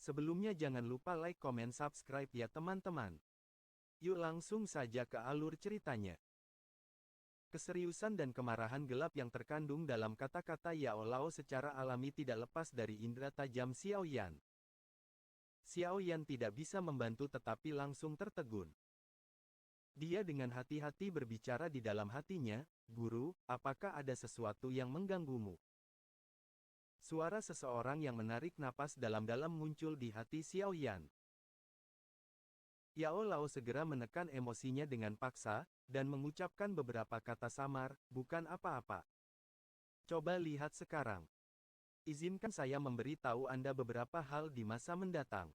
Sebelumnya jangan lupa like, komen, subscribe ya teman-teman. Yuk langsung saja ke alur ceritanya. Keseriusan dan kemarahan gelap yang terkandung dalam kata-kata Yao Lao secara alami tidak lepas dari indera tajam Xiao Yan. Xiao Yan tidak bisa membantu tetapi langsung tertegun. Dia dengan hati-hati berbicara di dalam hatinya, "Guru, apakah ada sesuatu yang mengganggumu?" Suara seseorang yang menarik napas dalam-dalam muncul di hati Xiao Yan. Yao Lao segera menekan emosinya dengan paksa, dan mengucapkan beberapa kata samar, "Bukan apa-apa. Coba lihat sekarang. Izinkan saya memberitahu Anda beberapa hal di masa mendatang.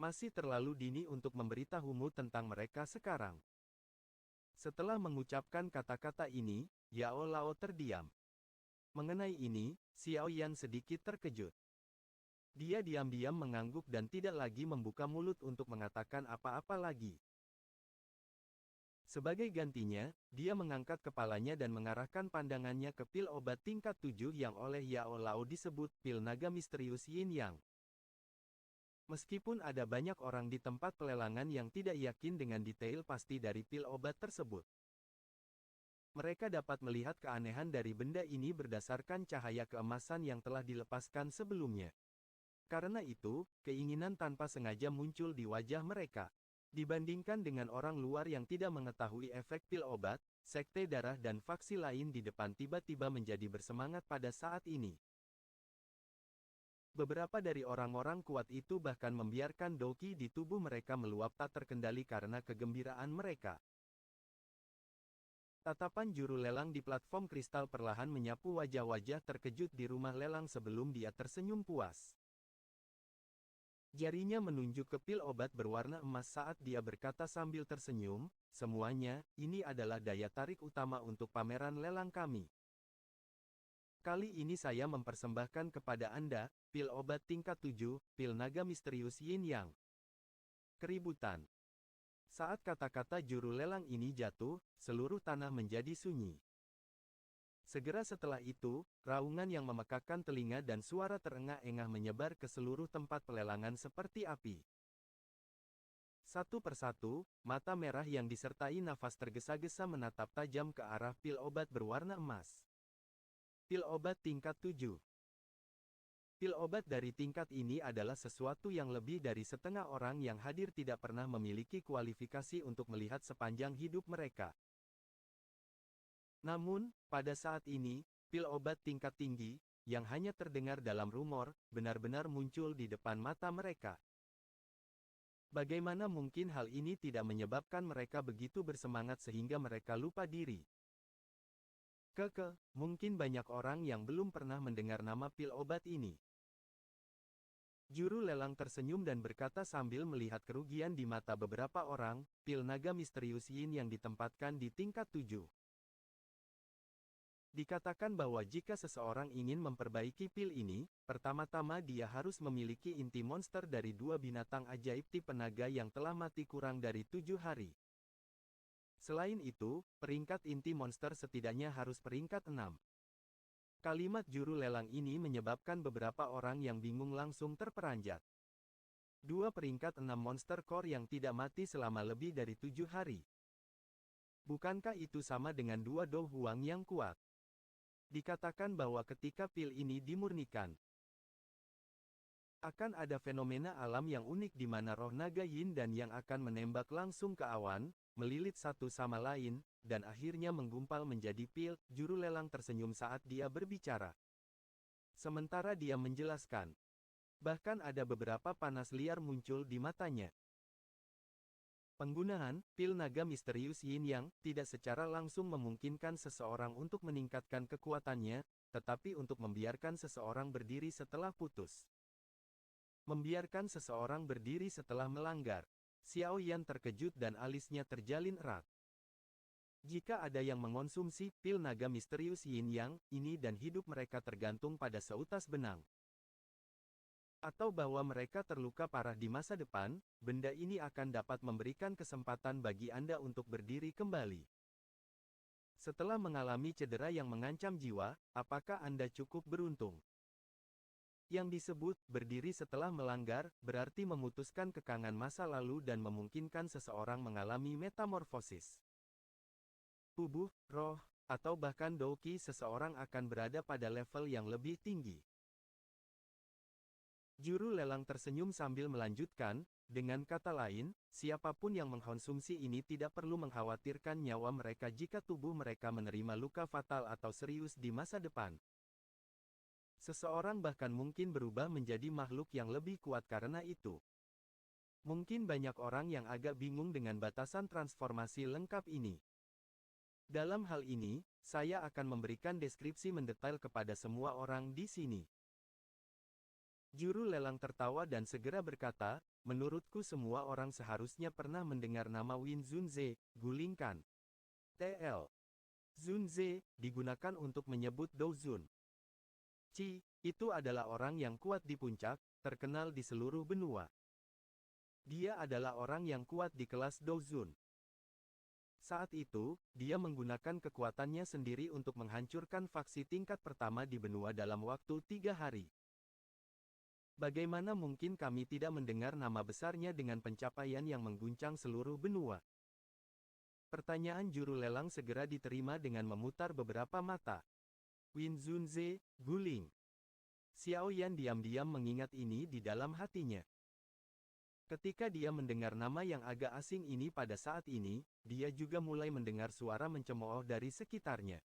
Masih terlalu dini untuk memberitahumu tentang mereka sekarang." Setelah mengucapkan kata-kata ini, Yao Lao terdiam. Mengenai ini, Xiao Yan sedikit terkejut. Dia diam-diam mengangguk dan tidak lagi membuka mulut untuk mengatakan apa-apa lagi. Sebagai gantinya, dia mengangkat kepalanya dan mengarahkan pandangannya ke pil obat tingkat 7 yang oleh Yao Lao disebut pil naga misterius Yin Yang. Meskipun ada banyak orang di tempat pelelangan yang tidak yakin dengan detail pasti dari pil obat tersebut, mereka dapat melihat keanehan dari benda ini berdasarkan cahaya keemasan yang telah dilepaskan sebelumnya. Karena itu, keinginan tanpa sengaja muncul di wajah mereka. Dibandingkan dengan orang luar yang tidak mengetahui efek pil obat, sekte darah dan faksi lain di depan tiba-tiba menjadi bersemangat pada saat ini. Beberapa dari orang-orang kuat itu bahkan membiarkan doki di tubuh mereka meluap tak terkendali karena kegembiraan mereka. Tatapan juru lelang di platform kristal perlahan menyapu wajah-wajah terkejut di rumah lelang sebelum dia tersenyum puas. Jarinya menunjuk ke pil obat berwarna emas saat dia berkata sambil tersenyum, "Semuanya, ini adalah daya tarik utama untuk pameran lelang kami. Kali ini saya mempersembahkan kepada Anda, pil obat tingkat 7, pil naga misterius Yin Yang." Keributan. Saat kata-kata juru lelang ini jatuh, seluruh tanah menjadi sunyi. Segera setelah itu, raungan yang memekakkan telinga dan suara terengah-engah menyebar ke seluruh tempat pelelangan seperti api. Satu persatu, mata merah yang disertai nafas tergesa-gesa menatap tajam ke arah pil obat berwarna emas. Pil obat tingkat 7. Pil obat dari tingkat ini adalah sesuatu yang lebih dari setengah orang yang hadir tidak pernah memiliki kualifikasi untuk melihat sepanjang hidup mereka. Namun, pada saat ini, pil obat tingkat tinggi, yang hanya terdengar dalam rumor, benar-benar muncul di depan mata mereka. Bagaimana mungkin hal ini tidak menyebabkan mereka begitu bersemangat sehingga mereka lupa diri? Mungkin banyak orang yang belum pernah mendengar nama pil obat ini. Juru lelang tersenyum dan berkata sambil melihat kerugian di mata beberapa orang, pil naga misterius Yin yang ditempatkan di tingkat 7. Dikatakan bahwa jika seseorang ingin memperbaiki pil ini, pertama-tama dia harus memiliki inti monster dari 2 binatang ajaib tipe naga yang telah mati kurang dari 7 hari. Selain itu, peringkat inti monster setidaknya harus peringkat 6. Kalimat juru lelang ini menyebabkan beberapa orang yang bingung langsung terperanjat. 2 peringkat 6 monster core yang tidak mati selama lebih dari 7 hari. Bukankah itu sama dengan 2 Do Huang yang kuat? Dikatakan bahwa ketika pil ini dimurnikan, akan ada fenomena alam yang unik di mana roh naga yin dan yang akan menembak langsung ke awan, melilit satu sama lain, dan akhirnya menggumpal menjadi pil. Juru lelang tersenyum saat dia berbicara. Sementara dia menjelaskan, bahkan ada beberapa panas liar muncul di matanya. Penggunaan pil naga misterius Yin Yang tidak secara langsung memungkinkan seseorang untuk meningkatkan kekuatannya, tetapi untuk membiarkan seseorang berdiri setelah putus. Membiarkan seseorang berdiri setelah melanggar. Xiao Yan terkejut dan alisnya terjalin erat. Jika ada yang mengonsumsi pil naga misterius Yin Yang ini dan hidup mereka tergantung pada seutas benang, atau bahwa mereka terluka parah di masa depan, benda ini akan dapat memberikan kesempatan bagi Anda untuk berdiri kembali. Setelah mengalami cedera yang mengancam jiwa, apakah Anda cukup beruntung? Yang disebut berdiri setelah melanggar, berarti memutuskan kekangan masa lalu dan memungkinkan seseorang mengalami metamorfosis. Tubuh, roh, atau bahkan douki seseorang akan berada pada level yang lebih tinggi. Juru lelang tersenyum sambil melanjutkan, dengan kata lain, siapapun yang mengkonsumsi ini tidak perlu mengkhawatirkan nyawa mereka jika tubuh mereka menerima luka fatal atau serius di masa depan. Seseorang bahkan mungkin berubah menjadi makhluk yang lebih kuat karena itu. Mungkin banyak orang yang agak bingung dengan batasan transformasi lengkap ini. Dalam hal ini, saya akan memberikan deskripsi mendetail kepada semua orang di sini. Juru lelang tertawa dan segera berkata, menurutku semua orang seharusnya pernah mendengar nama Win Zunze, gulingkan. TL. Zunze, digunakan untuk menyebut Douzun. Itu adalah orang yang kuat di puncak, terkenal di seluruh benua. Dia adalah orang yang kuat di kelas Douzun. Saat itu, dia menggunakan kekuatannya sendiri untuk menghancurkan faksi tingkat pertama di benua dalam waktu 3 hari. Bagaimana mungkin kami tidak mendengar nama besarnya dengan pencapaian yang mengguncang seluruh benua? Pertanyaan juru lelang segera diterima dengan memutar beberapa mata. Win Zunze, guling. Xiao Yan diam-diam mengingat ini di dalam hatinya. Ketika dia mendengar nama yang agak asing ini pada saat ini, dia juga mulai mendengar suara mencemooh dari sekitarnya.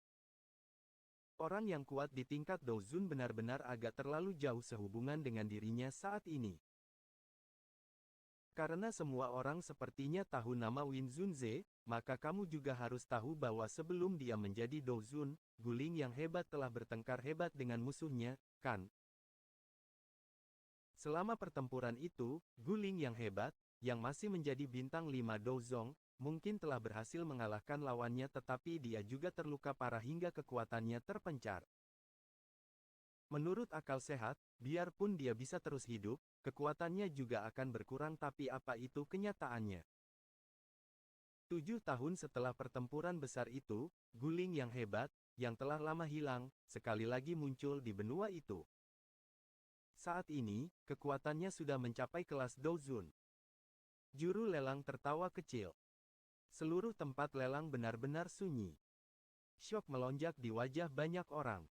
Orang yang kuat di tingkat Douzun benar-benar agak terlalu jauh sehubungan dengan dirinya saat ini. Karena semua orang sepertinya tahu nama Win Zunze, maka kamu juga harus tahu bahwa sebelum dia menjadi Douzun, guling yang hebat telah bertengkar hebat dengan musuhnya, kan? Selama pertempuran itu, guling yang hebat, yang masih menjadi bintang 5 Douzong, mungkin telah berhasil mengalahkan lawannya tetapi dia juga terluka parah hingga kekuatannya terpencar. Menurut akal sehat, biarpun dia bisa terus hidup, kekuatannya juga akan berkurang tapi apa itu kenyataannya? 7 tahun setelah pertempuran besar itu, guling yang hebat, yang telah lama hilang, sekali lagi muncul di benua itu. Saat ini, kekuatannya sudah mencapai kelas Douzun. Juru lelang tertawa kecil. Seluruh tempat lelang benar-benar sunyi. Syok melonjak di wajah banyak orang.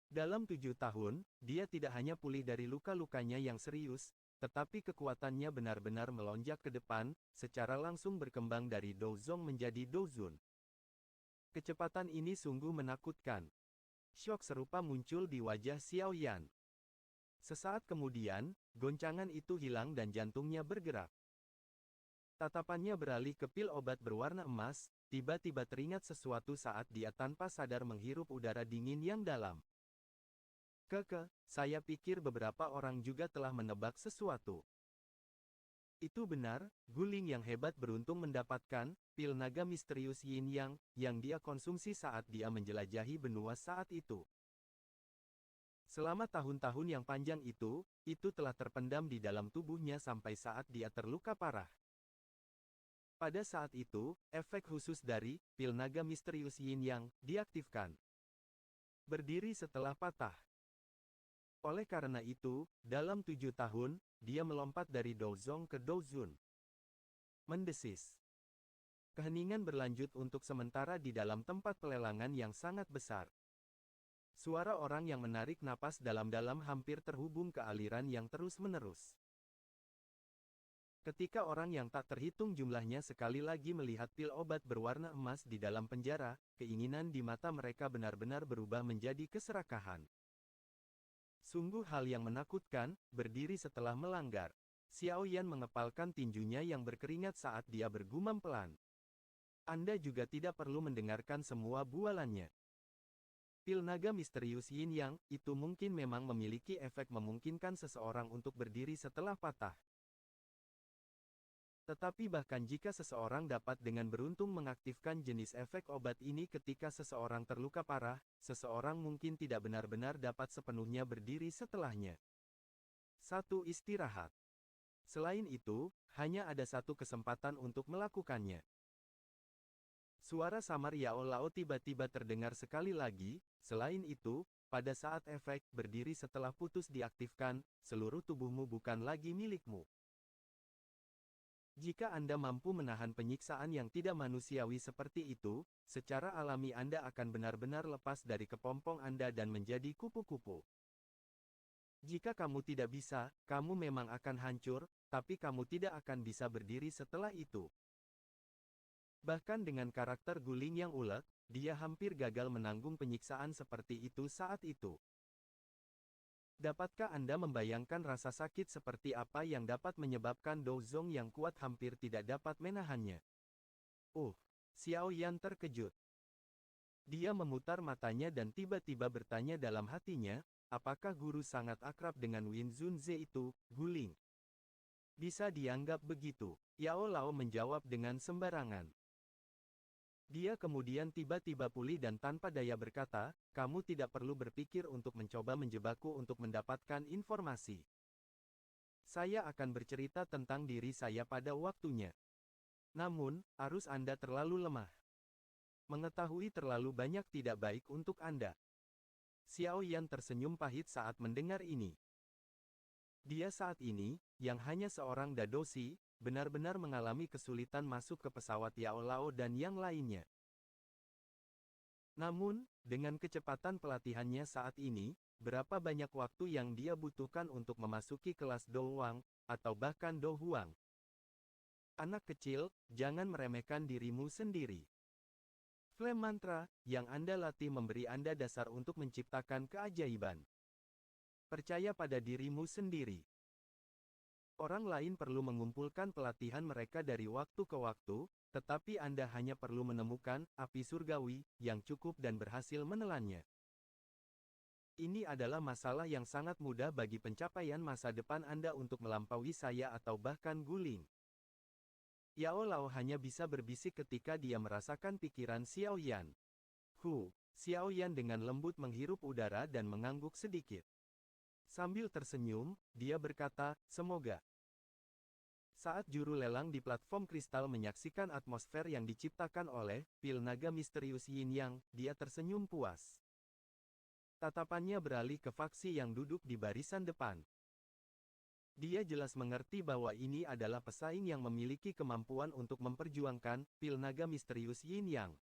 Dalam 7 tahun, dia tidak hanya pulih dari luka-lukanya yang serius, tetapi kekuatannya benar-benar melonjak ke depan, secara langsung berkembang dari Douzong menjadi Douzun. Kecepatan ini sungguh menakutkan. Syok serupa muncul di wajah Xiao Yan. Sesaat kemudian, goncangan itu hilang dan jantungnya bergerak. Tatapannya beralih ke pil obat berwarna emas, tiba-tiba teringat sesuatu saat dia tanpa sadar menghirup udara dingin yang dalam. Saya pikir beberapa orang juga telah menebak sesuatu. Itu benar, guling yang hebat beruntung mendapatkan pil naga misterius Yin Yang, yang dia konsumsi saat dia menjelajahi benua saat itu. Selama tahun-tahun yang panjang itu telah terpendam di dalam tubuhnya sampai saat dia terluka parah. Pada saat itu, efek khusus dari pil naga misterius Yin Yang diaktifkan. Berdiri setelah patah. Oleh karena itu, dalam 7 tahun, dia melompat dari Douzong ke Douzun. Mendesis. Keheningan berlanjut untuk sementara di dalam tempat pelelangan yang sangat besar. Suara orang yang menarik napas dalam-dalam hampir terhubung ke aliran yang terus-menerus. Ketika orang yang tak terhitung jumlahnya sekali lagi melihat pil obat berwarna emas di dalam penjara, keinginan di mata mereka benar-benar berubah menjadi keserakahan. Sungguh hal yang menakutkan, berdiri setelah melanggar. Xiao Yan mengepalkan tinjunya yang berkeringat saat dia bergumam pelan. Anda juga tidak perlu mendengarkan semua bualannya. Pil naga misterius Yin Yang, itu mungkin memang memiliki efek memungkinkan seseorang untuk berdiri setelah patah. Tetapi bahkan jika seseorang dapat dengan beruntung mengaktifkan jenis efek obat ini ketika seseorang terluka parah, seseorang mungkin tidak benar-benar dapat sepenuhnya berdiri setelahnya. 1. Istirahat. Selain itu, hanya ada satu kesempatan untuk melakukannya. Suara samar Yao Lao tiba-tiba terdengar sekali lagi, selain itu, pada saat efek berdiri setelah putus diaktifkan, seluruh tubuhmu bukan lagi milikmu. Jika Anda mampu menahan penyiksaan yang tidak manusiawi seperti itu, secara alami Anda akan benar-benar lepas dari kepompong Anda dan menjadi kupu-kupu. Jika kamu tidak bisa, kamu memang akan hancur, tapi kamu tidak akan bisa berdiri setelah itu. Bahkan dengan karakter guling yang ulet, dia hampir gagal menanggung penyiksaan seperti itu saat itu. Dapatkah Anda membayangkan rasa sakit seperti apa yang dapat menyebabkan Dozong yang kuat hampir tidak dapat menahannya? Xiao Yan terkejut. Dia memutar matanya dan tiba-tiba bertanya dalam hatinya, apakah guru sangat akrab dengan Win Zunze itu, guling? Bisa dianggap begitu, Yao Lao menjawab dengan sembarangan. Dia kemudian tiba-tiba pulih dan tanpa daya berkata, kamu tidak perlu berpikir untuk mencoba menjebakku untuk mendapatkan informasi. Saya akan bercerita tentang diri saya pada waktunya. Namun, arus Anda terlalu lemah. Mengetahui terlalu banyak tidak baik untuk Anda. Xiao Yan tersenyum pahit saat mendengar ini. Dia saat ini, yang hanya seorang dadoshi, benar-benar mengalami kesulitan masuk ke pesawat Yao Lao dan yang lainnya. Namun, dengan kecepatan pelatihannya saat ini, berapa banyak waktu yang dia butuhkan untuk memasuki kelas Do Huang, atau bahkan Do Huang? Anak kecil, jangan meremehkan dirimu sendiri. Flame mantra, yang Anda latih memberi Anda dasar untuk menciptakan keajaiban. Percaya pada dirimu sendiri. Orang lain perlu mengumpulkan pelatihan mereka dari waktu ke waktu, tetapi Anda hanya perlu menemukan api surgawi yang cukup dan berhasil menelannya. Ini adalah masalah yang sangat mudah bagi pencapaian masa depan Anda untuk melampaui saya atau bahkan guling. Yao Lao hanya bisa berbisik ketika dia merasakan pikiran Xiao Yan. Xiao Yan dengan lembut menghirup udara dan mengangguk sedikit. Sambil tersenyum, dia berkata, semoga. Saat juru lelang di platform kristal menyaksikan atmosfer yang diciptakan oleh pil naga misterius Yin Yang, dia tersenyum puas. Tatapannya beralih ke faksi yang duduk di barisan depan. Dia jelas mengerti bahwa ini adalah pesaing yang memiliki kemampuan untuk memperjuangkan pil naga misterius Yin Yang.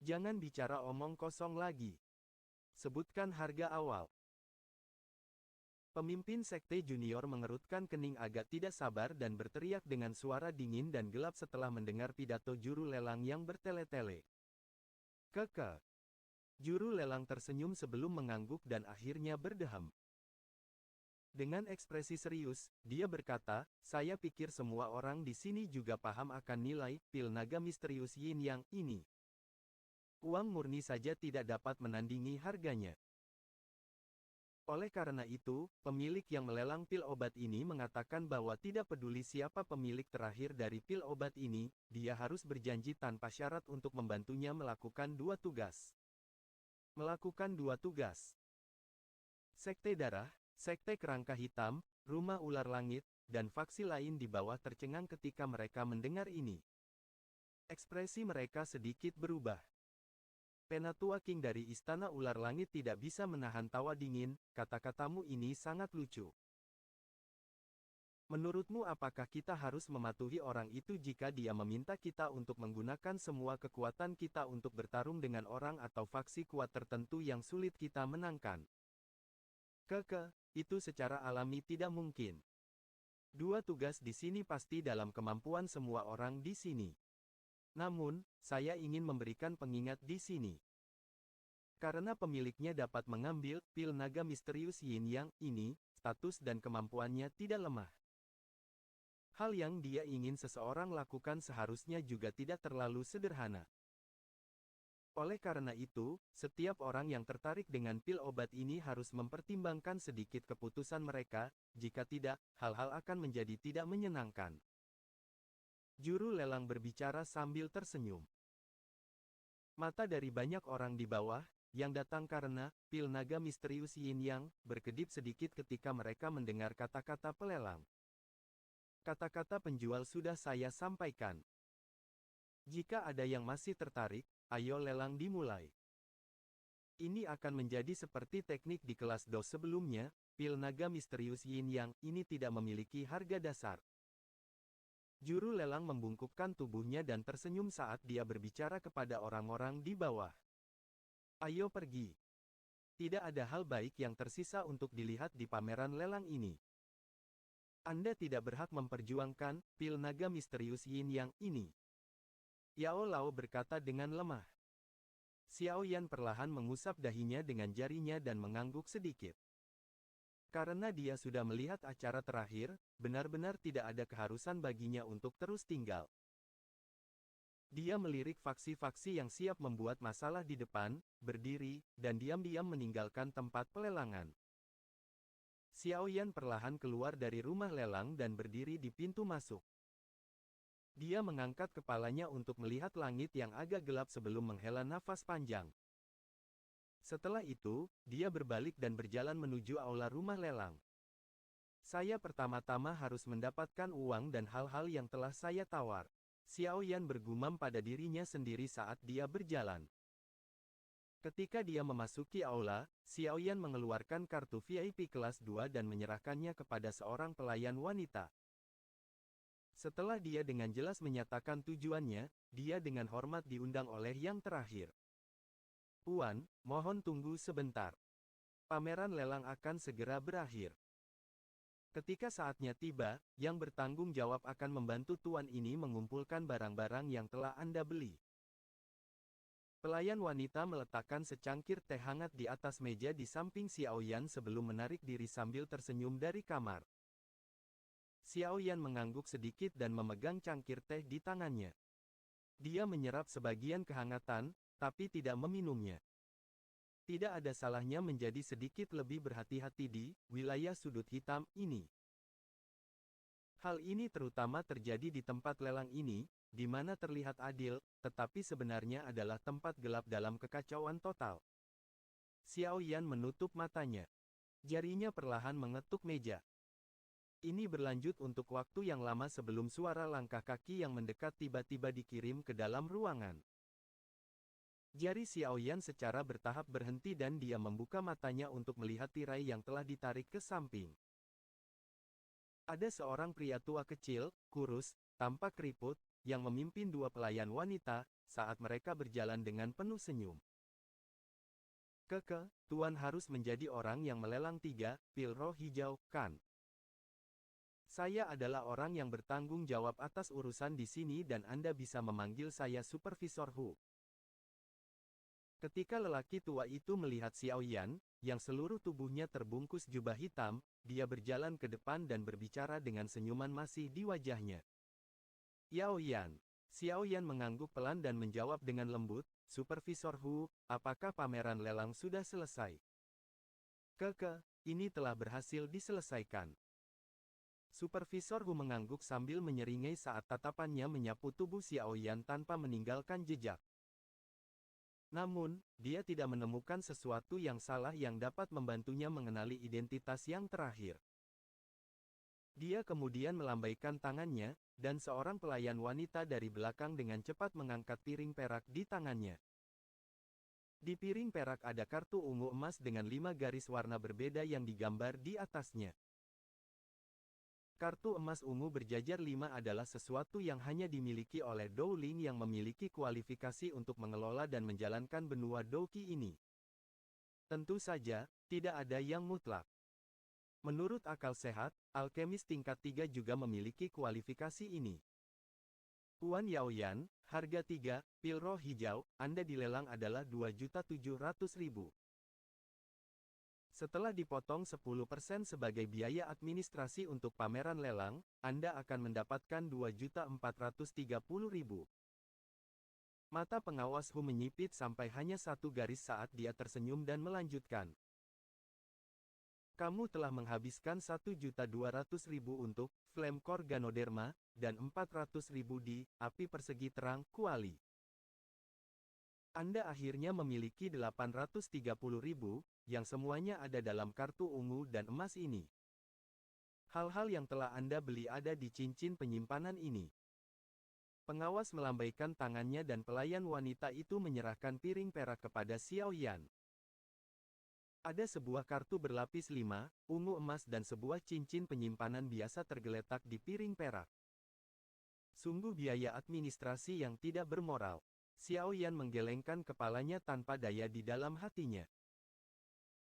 Jangan bicara omong kosong lagi. Sebutkan harga awal. Pemimpin sekte junior mengerutkan kening agak tidak sabar dan berteriak dengan suara dingin dan gelap setelah mendengar pidato juru lelang yang bertele-tele. Keke. Juru lelang tersenyum sebelum mengangguk dan akhirnya berdeham. Dengan ekspresi serius, dia berkata, saya pikir semua orang di sini juga paham akan nilai pil naga misterius Yin Yang ini. Uang murni saja tidak dapat menandingi harganya. Oleh karena itu, pemilik yang melelang pil obat ini mengatakan bahwa tidak peduli siapa pemilik terakhir dari pil obat ini, dia harus berjanji tanpa syarat untuk membantunya melakukan 2 tugas. Melakukan 2 tugas. Sekte Darah, Sekte Kerangka Hitam, Rumah Ular Langit, dan faksi lain di bawah tercengang ketika mereka mendengar ini. Ekspresi mereka sedikit berubah. Penatua King dari Istana Ular Langit tidak bisa menahan tawa dingin, kata-katamu ini sangat lucu. Menurutmu apakah kita harus mematuhi orang itu jika dia meminta kita untuk menggunakan semua kekuatan kita untuk bertarung dengan orang atau faksi kuat tertentu yang sulit kita menangkan? Keke, itu secara alami tidak mungkin. 2 tugas di sini pasti dalam kemampuan semua orang di sini. Namun, saya ingin memberikan pengingat di sini. Karena pemiliknya dapat mengambil pil naga misterius Yin Yang ini, status dan kemampuannya tidak lemah. Hal yang dia ingin seseorang lakukan seharusnya juga tidak terlalu sederhana. Oleh karena itu, setiap orang yang tertarik dengan pil obat ini harus mempertimbangkan sedikit keputusan mereka, jika tidak, hal-hal akan menjadi tidak menyenangkan. Juru lelang berbicara sambil tersenyum. Mata dari banyak orang di bawah, yang datang karena pil naga misterius Yin Yang, berkedip sedikit ketika mereka mendengar kata-kata pelelang. Kata-kata penjual sudah saya sampaikan. Jika ada yang masih tertarik, ayo lelang dimulai. Ini akan menjadi seperti teknik di kelas DOS sebelumnya, pil naga misterius Yin Yang ini tidak memiliki harga dasar. Juru lelang membungkukkan tubuhnya dan tersenyum saat dia berbicara kepada orang-orang di bawah. Ayo pergi. Tidak ada hal baik yang tersisa untuk dilihat di pameran lelang ini. Anda tidak berhak memperjuangkan pil naga misterius Yin Yang ini. Yao Lao berkata dengan lemah. Xiao Yan perlahan mengusap dahinya dengan jarinya dan mengangguk sedikit. Karena dia sudah melihat acara terakhir, benar-benar tidak ada keharusan baginya untuk terus tinggal. Dia melirik faksi-faksi yang siap membuat masalah di depan, berdiri, dan diam-diam meninggalkan tempat pelelangan. Xiao Yan perlahan keluar dari rumah lelang dan berdiri di pintu masuk. Dia mengangkat kepalanya untuk melihat langit yang agak gelap sebelum menghela nafas panjang. Setelah itu, dia berbalik dan berjalan menuju aula rumah lelang. Saya pertama-tama harus mendapatkan uang dan hal-hal yang telah saya tawar. Xiao Yan bergumam pada dirinya sendiri saat dia berjalan. Ketika dia memasuki aula, Xiao Yan mengeluarkan kartu VIP kelas 2 dan menyerahkannya kepada seorang pelayan wanita. Setelah dia dengan jelas menyatakan tujuannya, dia dengan hormat diundang oleh yang terakhir. Puan, mohon tunggu sebentar. Pameran lelang akan segera berakhir. Ketika saatnya tiba, yang bertanggung jawab akan membantu tuan ini mengumpulkan barang-barang yang telah Anda beli. Pelayan wanita meletakkan secangkir teh hangat di atas meja di samping Xiao Yan sebelum menarik diri sambil tersenyum dari kamar. Xiao Yan mengangguk sedikit dan memegang cangkir teh di tangannya. Dia menyerap sebagian kehangatan, tapi tidak meminumnya. Tidak ada salahnya menjadi sedikit lebih berhati-hati di wilayah sudut hitam ini. Hal ini terutama terjadi di tempat lelang ini, di mana terlihat adil, tetapi sebenarnya adalah tempat gelap dalam kekacauan total. Xiao Yan menutup matanya. Jarinya perlahan mengetuk meja. Ini berlanjut untuk waktu yang lama sebelum suara langkah kaki yang mendekat tiba-tiba dikirim ke dalam ruangan. Jari Xiao Yan secara bertahap berhenti dan dia membuka matanya untuk melihat tirai yang telah ditarik ke samping. Ada seorang pria tua kecil, kurus, tampak keriput, yang memimpin dua pelayan wanita, saat mereka berjalan dengan penuh senyum. Tuan harus menjadi orang yang melelang 3 pil roh hijau, kan? Saya adalah orang yang bertanggung jawab atas urusan di sini dan Anda bisa memanggil saya Supervisor Hu. Ketika lelaki tua itu melihat Xiao Yan, yang seluruh tubuhnya terbungkus jubah hitam, dia berjalan ke depan dan berbicara dengan senyuman masih di wajahnya. Yao Yan. Xiao Yan mengangguk pelan dan menjawab dengan lembut, Supervisor Hu, apakah pameran lelang sudah selesai? Ini telah berhasil diselesaikan. Supervisor Hu mengangguk sambil menyeringai saat tatapannya menyapu tubuh Xiao Yan tanpa meninggalkan jejak. Namun, dia tidak menemukan sesuatu yang salah yang dapat membantunya mengenali identitas yang terakhir. Dia kemudian melambaikan tangannya, dan seorang pelayan wanita dari belakang dengan cepat mengangkat piring perak di tangannya. Di piring perak ada kartu ungu emas dengan 5 garis warna berbeda yang digambar di atasnya. Kartu emas ungu berjajar 5 adalah sesuatu yang hanya dimiliki oleh Dowling yang memiliki kualifikasi untuk mengelola dan menjalankan benua Douqi ini. Tentu saja, tidak ada yang mutlak. Menurut akal sehat, alkemis tingkat 3 juga memiliki kualifikasi ini. Puan Yaoyan, harga 3 pil roh hijau, Anda dilelang adalah 2.700.000. Setelah dipotong 10% sebagai biaya administrasi untuk pameran lelang, Anda akan mendapatkan 2.430.000. Mata pengawas Hu menyipit sampai hanya satu garis saat dia tersenyum dan melanjutkan. Kamu telah menghabiskan 1.200.000 untuk Flame Core Ganoderma, dan 400.000 di api persegi terang kuali. Anda akhirnya memiliki 830.000, yang semuanya ada dalam kartu ungu dan emas ini. Hal-hal yang telah Anda beli ada di cincin penyimpanan ini. Pengawas melambaikan tangannya dan pelayan wanita itu menyerahkan piring perak kepada Xiao Yan. Ada sebuah kartu berlapis 5, ungu emas dan sebuah cincin penyimpanan biasa tergeletak di piring perak. Sungguh biaya administrasi yang tidak bermoral. Xiao Yan menggelengkan kepalanya tanpa daya di dalam hatinya.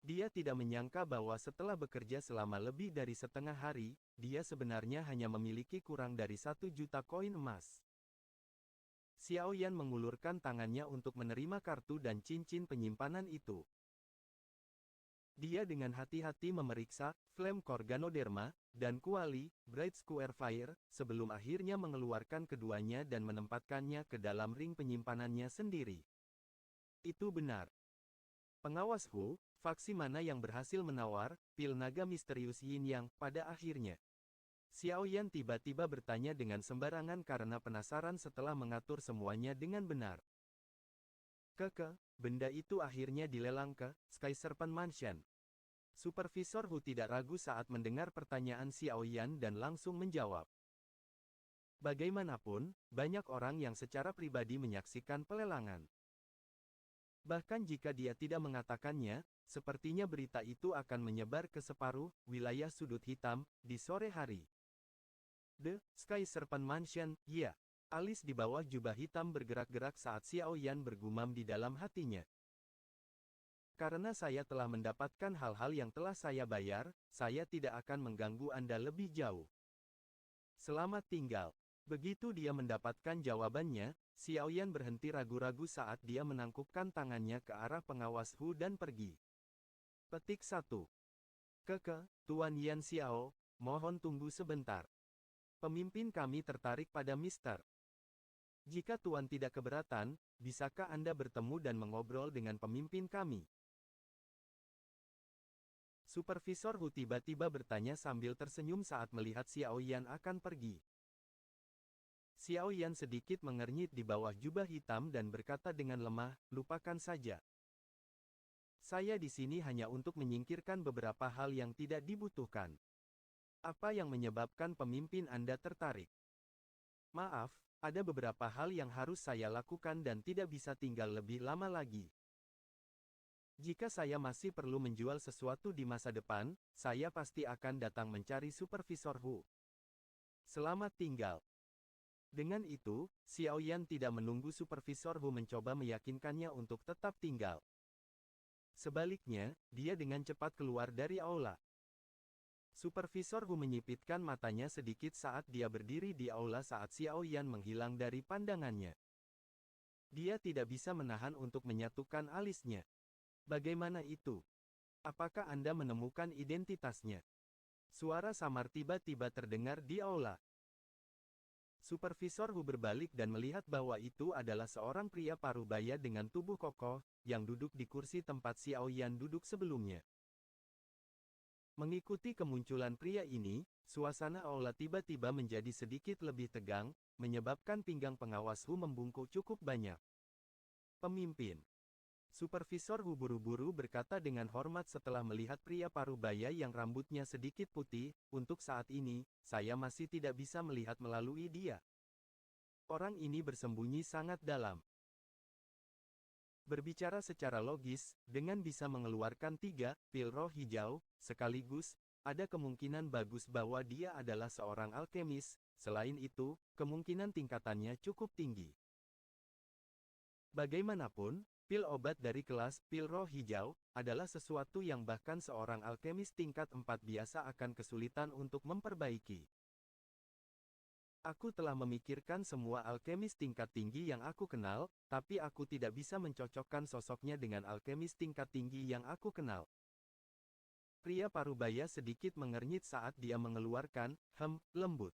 Dia tidak menyangka bahwa setelah bekerja selama lebih dari setengah hari, dia sebenarnya hanya memiliki kurang dari 1 juta koin emas. Xiao Yan mengulurkan tangannya untuk menerima kartu dan cincin penyimpanan itu. Dia dengan hati-hati memeriksa Flame Core Ganoderma dan Kuali Bright Square Fire sebelum akhirnya mengeluarkan keduanya dan menempatkannya ke dalam ring penyimpanannya sendiri. Itu benar. Pengawas Hu, faksi mana yang berhasil menawar pil naga misterius Yin Yang pada akhirnya? Xiao Yan tiba-tiba bertanya dengan sembarangan karena penasaran setelah mengatur semuanya dengan benar. Benda itu akhirnya dilelang ke Sky Serpent Mansion. Supervisor Hu tidak ragu saat mendengar pertanyaan Xiao Yan dan langsung menjawab. Bagaimanapun, banyak orang yang secara pribadi menyaksikan pelelangan. Bahkan jika dia tidak mengatakannya, sepertinya berita itu akan menyebar ke separuh wilayah sudut hitam di sore hari. The Sky Serpent Mansion, ya. Alis di bawah jubah hitam bergerak-gerak saat Xiao Yan bergumam di dalam hatinya. Karena saya telah mendapatkan hal-hal yang telah saya bayar, saya tidak akan mengganggu Anda lebih jauh. Selamat tinggal. Begitu dia mendapatkan jawabannya, Xiao Yan berhenti ragu-ragu saat dia menangkupkan tangannya ke arah pengawas Hu dan pergi. Petik 1. Tuan Yan Xiao, mohon tunggu sebentar. Pemimpin kami tertarik pada Mister. Jika Tuan tidak keberatan, bisakah Anda bertemu dan mengobrol dengan pemimpin kami? Supervisor Hu tiba-tiba bertanya sambil tersenyum saat melihat Xiao Yan akan pergi. Xiao Yan sedikit mengernyit di bawah jubah hitam dan berkata dengan lemah, lupakan saja. Saya di sini hanya untuk menyingkirkan beberapa hal yang tidak dibutuhkan. Apa yang menyebabkan pemimpin Anda tertarik? Maaf, ada beberapa hal yang harus saya lakukan dan tidak bisa tinggal lebih lama lagi. Jika saya masih perlu menjual sesuatu di masa depan, saya pasti akan datang mencari Supervisor Hu. Selamat tinggal. Dengan itu, Xiao Yan tidak menunggu Supervisor Hu mencoba meyakinkannya untuk tetap tinggal. Sebaliknya, dia dengan cepat keluar dari aula. Supervisor Hu menyipitkan matanya sedikit saat dia berdiri di aula saat Xiao Yan menghilang dari pandangannya. Dia tidak bisa menahan untuk menyatukan alisnya. Bagaimana itu? Apakah Anda menemukan identitasnya? Suara samar tiba-tiba terdengar di aula. Supervisor Hu berbalik dan melihat bahwa itu adalah seorang pria parubaya dengan tubuh kokoh, yang duduk di kursi tempat Xiao Yan duduk sebelumnya. Mengikuti kemunculan pria ini, suasana aula tiba-tiba menjadi sedikit lebih tegang, menyebabkan pinggang pengawas Hu membungkuk cukup banyak. Pemimpin. Supervisor Hu buru-buru berkata dengan hormat setelah melihat pria parubaya yang rambutnya sedikit putih, untuk saat ini, saya masih tidak bisa melihat melalui dia. Orang ini bersembunyi sangat dalam. Berbicara secara logis, dengan bisa mengeluarkan 3 pil roh hijau, sekaligus, ada kemungkinan bagus bahwa dia adalah seorang alkemis, selain itu, kemungkinan tingkatannya cukup tinggi. Bagaimanapun, pil obat dari kelas pil roh hijau adalah sesuatu yang bahkan seorang alkemis tingkat 4 biasa akan kesulitan untuk memperbaiki. Aku telah memikirkan semua alkemis tingkat tinggi yang aku kenal, tapi aku tidak bisa mencocokkan sosoknya dengan alkemis tingkat tinggi yang aku kenal. Pria parubaya sedikit mengernyit saat dia mengeluarkan lembut.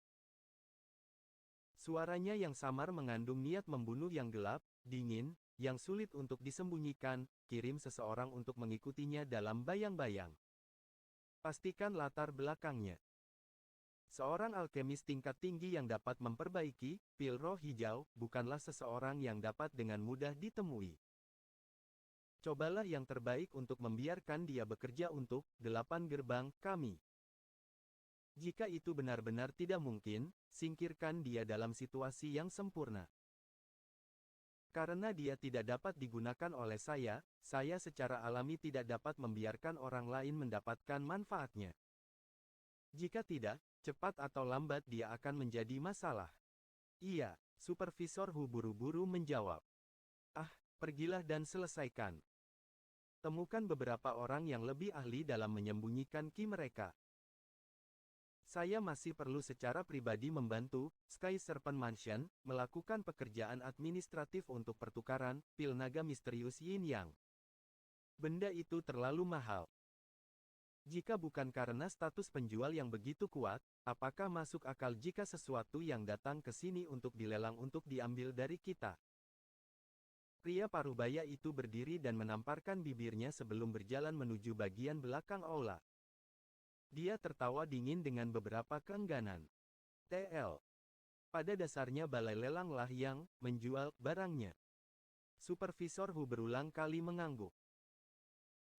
Suaranya yang samar mengandung niat membunuh yang gelap, dingin, yang sulit untuk disembunyikan, kirim seseorang untuk mengikutinya dalam bayang-bayang. Pastikan latar belakangnya. Seorang alkemis tingkat tinggi yang dapat memperbaiki pil roh hijau bukanlah seseorang yang dapat dengan mudah ditemui. Cobalah yang terbaik untuk membiarkan dia bekerja untuk 8 gerbang kami. Jika itu benar-benar tidak mungkin, singkirkan dia dalam situasi yang sempurna. Karena dia tidak dapat digunakan oleh saya secara alami tidak dapat membiarkan orang lain mendapatkan manfaatnya. Jika tidak, cepat atau lambat dia akan menjadi masalah. Iya, Supervisor Hu buru-buru menjawab. Ah, pergilah dan selesaikan. Temukan beberapa orang yang lebih ahli dalam menyembunyikan ki mereka. Saya masih perlu secara pribadi membantu Sky Serpent Mansion melakukan pekerjaan administratif untuk pertukaran pil naga misterius Yin Yang. Benda itu terlalu mahal. Jika bukan karena status penjual yang begitu kuat, apakah masuk akal jika sesuatu yang datang ke sini untuk dilelang untuk diambil dari kita? Pria parubaya itu berdiri dan menamparkan bibirnya sebelum berjalan menuju bagian belakang aula. Dia tertawa dingin dengan beberapa keengganan. TL. Pada dasarnya balai lelanglah yang menjual barangnya. Supervisor Hu berulang kali mengangguk.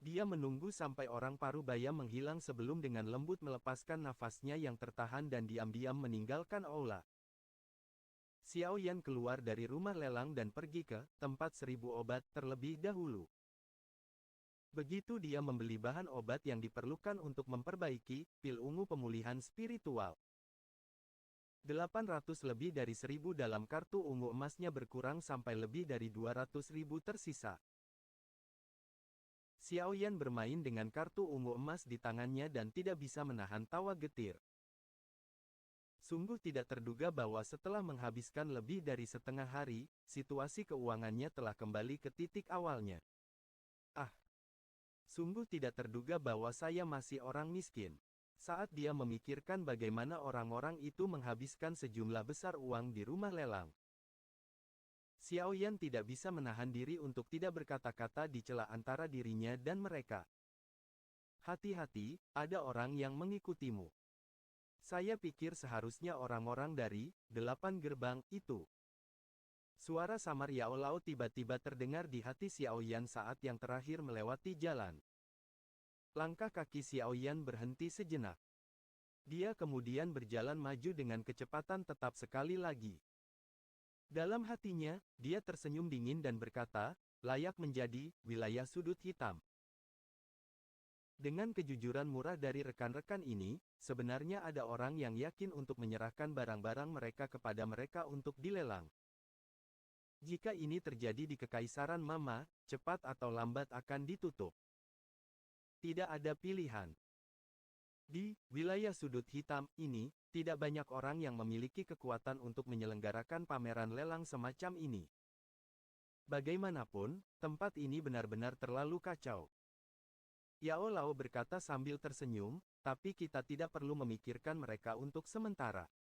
Dia menunggu sampai orang parubaya menghilang sebelum dengan lembut melepaskan nafasnya yang tertahan dan diam-diam meninggalkan aula. Xiao Yan keluar dari rumah lelang dan pergi ke tempat 1000 obat terlebih dahulu. Begitu dia membeli bahan obat yang diperlukan untuk memperbaiki pil ungu pemulihan spiritual. 800 lebih dari 1000 dalam kartu ungu emasnya berkurang sampai lebih dari 200.000 tersisa. Xiao Yan bermain dengan kartu ungu emas di tangannya dan tidak bisa menahan tawa getir. Sungguh tidak terduga bahwa setelah menghabiskan lebih dari setengah hari, situasi keuangannya telah kembali ke titik awalnya. Ah! Sungguh tidak terduga bahwa saya masih orang miskin. Saat dia memikirkan bagaimana orang-orang itu menghabiskan sejumlah besar uang di rumah lelang. Xiao Yan tidak bisa menahan diri untuk tidak berkata-kata di celah antara dirinya dan mereka. Hati-hati, ada orang yang mengikutimu. Saya pikir seharusnya orang-orang dari 8 gerbang itu. Suara samar Yao Lao tiba-tiba terdengar di hati Xiao Yan saat yang terakhir melewati jalan. Langkah kaki Xiao Yan berhenti sejenak. Dia kemudian berjalan maju dengan kecepatan tetap sekali lagi. Dalam hatinya, dia tersenyum dingin dan berkata, layak menjadi wilayah sudut hitam. Dengan kejujuran murah dari rekan-rekan ini, sebenarnya ada orang yang yakin untuk menyerahkan barang-barang mereka kepada mereka untuk dilelang. Jika ini terjadi di Kekaisaran Mama, cepat atau lambat akan ditutup. Tidak ada pilihan. Di wilayah sudut hitam ini, tidak banyak orang yang memiliki kekuatan untuk menyelenggarakan pameran lelang semacam ini. Bagaimanapun, tempat ini benar-benar terlalu kacau. Yao Lao berkata sambil tersenyum, tapi kita tidak perlu memikirkan mereka untuk sementara.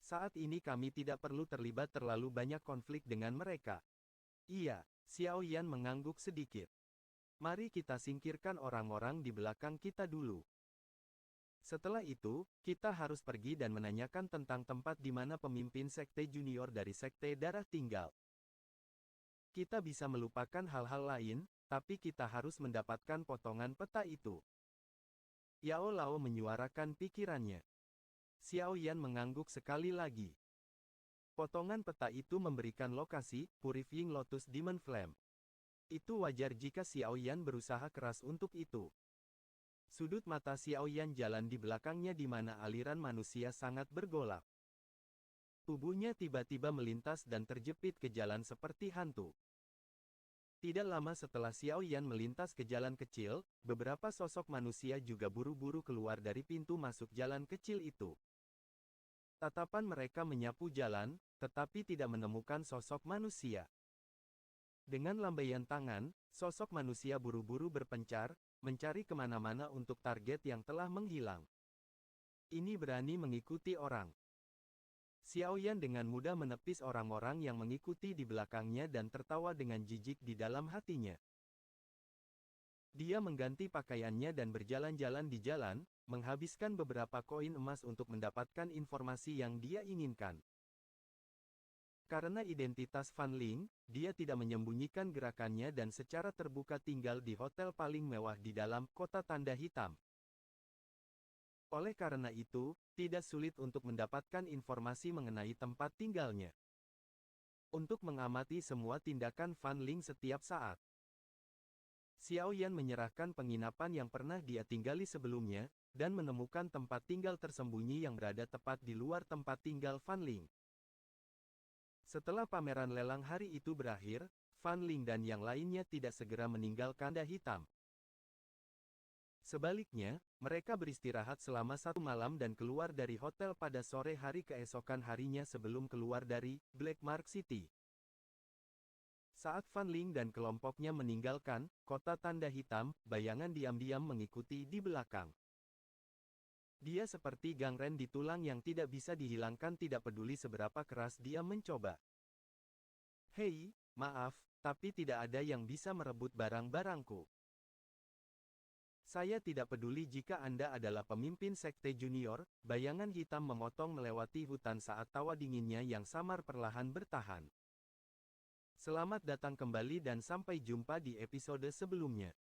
Saat ini kami tidak perlu terlibat terlalu banyak konflik dengan mereka. Iya, Xiao Yan mengangguk sedikit. Mari kita singkirkan orang-orang di belakang kita dulu. Setelah itu, kita harus pergi dan menanyakan tentang tempat di mana pemimpin sekte junior dari sekte darah tinggal. Kita bisa melupakan hal-hal lain, tapi kita harus mendapatkan potongan peta itu. Yao Lao menyuarakan pikirannya. Xiao Yan mengangguk sekali lagi. Potongan peta itu memberikan lokasi Purifying Lotus Demon Flame. Itu wajar jika Xiao Yan berusaha keras untuk itu. Sudut mata Xiao Yan jalan di belakangnya di mana aliran manusia sangat bergolak. Tubuhnya tiba-tiba melintas dan terjepit ke jalan seperti hantu. Tidak lama setelah Xiao Yan melintas ke jalan kecil, beberapa sosok manusia juga buru-buru keluar dari pintu masuk jalan kecil itu. Tatapan mereka menyapu jalan, tetapi tidak menemukan sosok manusia. Dengan lambaian tangan, sosok manusia buru-buru berpencar, mencari kemana-mana untuk target yang telah menghilang. Ini berani mengikuti orang. Xiao Yan dengan mudah menepis orang-orang yang mengikuti di belakangnya dan tertawa dengan jijik di dalam hatinya. Dia mengganti pakaiannya dan berjalan-jalan di jalan, menghabiskan beberapa koin emas untuk mendapatkan informasi yang dia inginkan. Karena identitas Fan Ling, dia tidak menyembunyikan gerakannya dan secara terbuka tinggal di hotel paling mewah di dalam kota tanda hitam. Oleh karena itu, tidak sulit untuk mendapatkan informasi mengenai tempat tinggalnya. untuk mengamati semua tindakan Fan Ling setiap saat. Xiao Yan menyerahkan penginapan yang pernah dia tinggali sebelumnya, dan menemukan tempat tinggal tersembunyi yang berada tepat di luar tempat tinggal Fan Ling. Setelah pameran lelang hari itu berakhir, Fan Ling dan yang lainnya tidak segera meninggalkan Tanda Hitam. Sebaliknya, mereka beristirahat selama 1 malam dan keluar dari hotel pada sore hari keesokan harinya sebelum keluar dari Black Mark City. Saat Fan Ling dan kelompoknya meninggalkan kota Tanda Hitam, bayangan diam-diam mengikuti di belakang. Dia seperti gangren di tulang yang tidak bisa dihilangkan, tidak peduli seberapa keras dia mencoba. Hei, maaf, tapi tidak ada yang bisa merebut barang-barangku. Saya tidak peduli jika Anda adalah pemimpin sekte junior, bayangan hitam memotong melewati hutan saat tawa dinginnya yang samar perlahan bertahan. Selamat datang kembali dan sampai jumpa di episode sebelumnya.